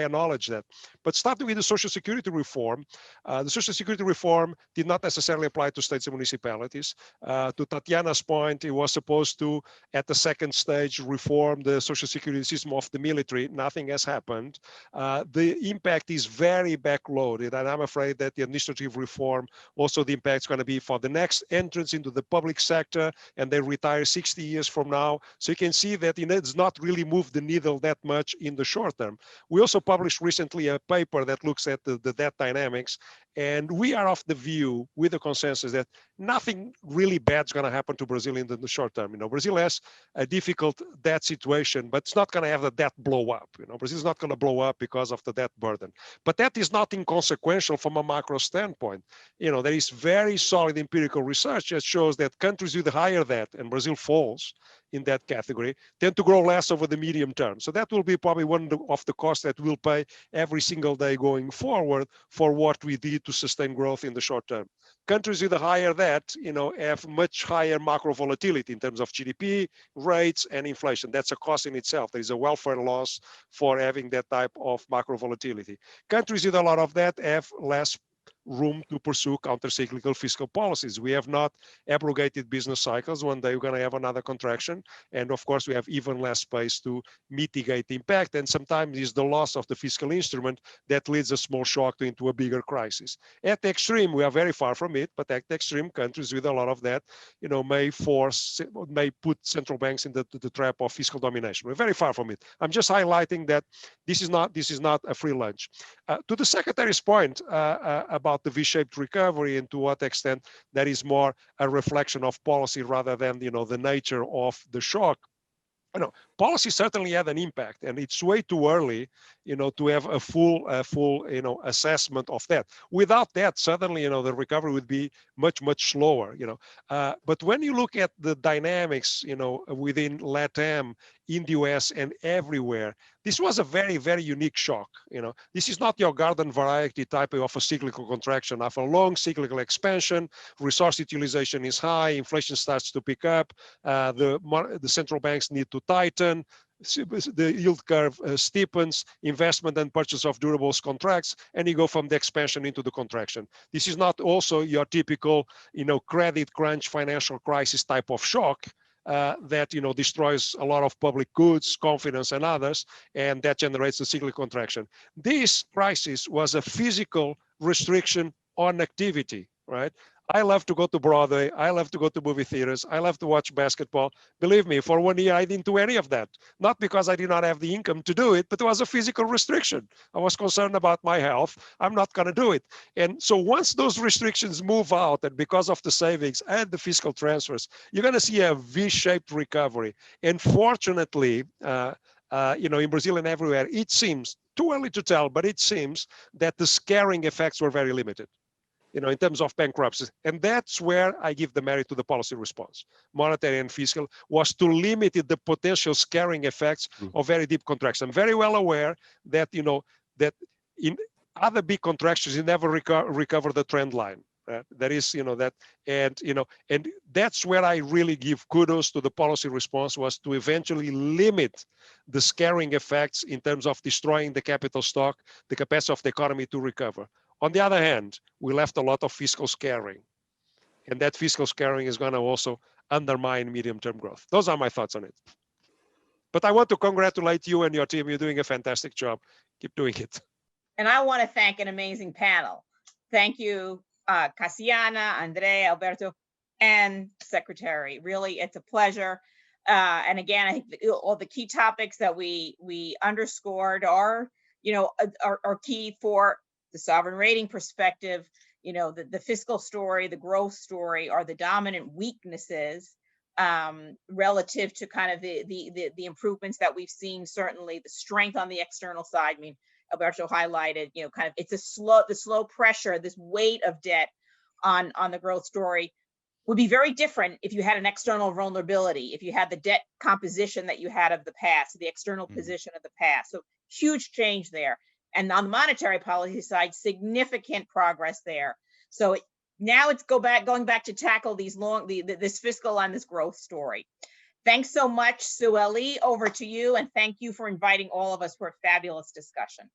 acknowledge that. But starting with the Social Security reform, the Social Security reform did not necessarily apply to states and municipalities. To Tatiana's point, it was supposed to, at the second stage, reform the Social Security system of the military. Nothing has happened. The impact is very backloaded, and I'm afraid that the administrative reform, also the impact is going to be for the next entrance into the public sector, and they retire 60 years from now. So you can see that it's not really moved the needle that much in the short term. We also published recently a paper that looks at the debt dynamics, and we are of the view with the consensus that nothing really bad is going to happen to Brazil in the short term. Brazil has a difficult debt situation, but it's not going to have the debt blow up. Brazil is not going to blow up because of the debt burden. But that is not inconsequential from a macro standpoint. There is very solid empirical research that shows that countries with higher debt, and Brazil falls in that category, tend to grow less over the medium term. So that will be probably one of the costs that we'll pay every single day going forward for what we did to sustain growth in the short term. Countries with a higher debt, have much higher macro volatility in terms of GDP, rates, and inflation. That's a cost in itself. There is a welfare loss for having that type of macro volatility. Countries with a lot of debt have less room to pursue counter-cyclical fiscal policies. We have not abrogated business cycles. One day we're going to have another contraction. And of course, we have even less space to mitigate the impact. And sometimes it's the loss of the fiscal instrument that leads a small shock into a bigger crisis. At the extreme, we are very far from it, but at the extreme, countries with a lot of that, may put central banks in the trap of fiscal domination. We're very far from it. I'm just highlighting that this is not a free lunch. To the Secretary's point about the V-shaped recovery and to what extent that is more a reflection of policy rather than the nature of the shock. Policy certainly had an impact, and it's way too early, to have a full, assessment of that. Without that, certainly, the recovery would be much, much slower, But when you look at the dynamics, within LATAM, in the US, and everywhere, this was a very, very unique shock. This is not your garden variety type of a cyclical contraction. After a long cyclical expansion, resource utilization is high, inflation starts to pick up, the central banks need to tighten, the yield curve steepens, investment and purchase of durables contracts, and you go from the expansion into the contraction. This is not also your typical, credit crunch, financial crisis type of shock that destroys a lot of public goods, confidence, and others, and that generates a cyclical contraction. This crisis was a physical restriction on activity. right? I love to go to Broadway. I love to go to movie theaters. I love to watch basketball. Believe me, for 1 year, I didn't do any of that. Not because I did not have the income to do it, but it was a physical restriction. I was concerned about my health. I'm not going to do it. And so once those restrictions move out, and because of the savings and the fiscal transfers, you're going to see a V-shaped recovery. And fortunately, in Brazil and everywhere, it seems, too early to tell, but it seems that the scaring effects were very limited, in terms of bankruptcies. And that's where I give the merit to the policy response. Monetary and fiscal was to limit the potential scaring effects of very deep contraction. I'm very well aware that, that in other big contractions, you never recover the trend line. That is, and that's where I really give kudos to the policy response, was to eventually limit the scaring effects in terms of destroying the capital stock, the capacity of the economy to recover. On the other hand, we left a lot of fiscal scaring, and that fiscal scaring is going to also undermine medium-term growth. Those are my thoughts on it. But I want to congratulate you and your team. You're doing a fantastic job. Keep doing it. And I want to thank an amazing panel. Thank you, Cassiana, Andre, Alberto, and Secretary. Really, it's a pleasure. And again, I think all the key topics that we underscored are key for the sovereign rating perspective. The fiscal story, the growth story are the dominant weaknesses relative to kind of the improvements that we've seen. Certainly the strength on the external side. I mean, Alberto highlighted, kind of it's the slow pressure, this weight of debt on the growth story would be very different if you had an external vulnerability, if you had the debt composition that you had of the past, the external position of the past. So huge change there. And on the monetary policy side, significant progress there. So now it's going back to tackle these this fiscal and this growth story. Thanks so much, Sueli. Over to you, and thank you for inviting all of us for a fabulous discussion.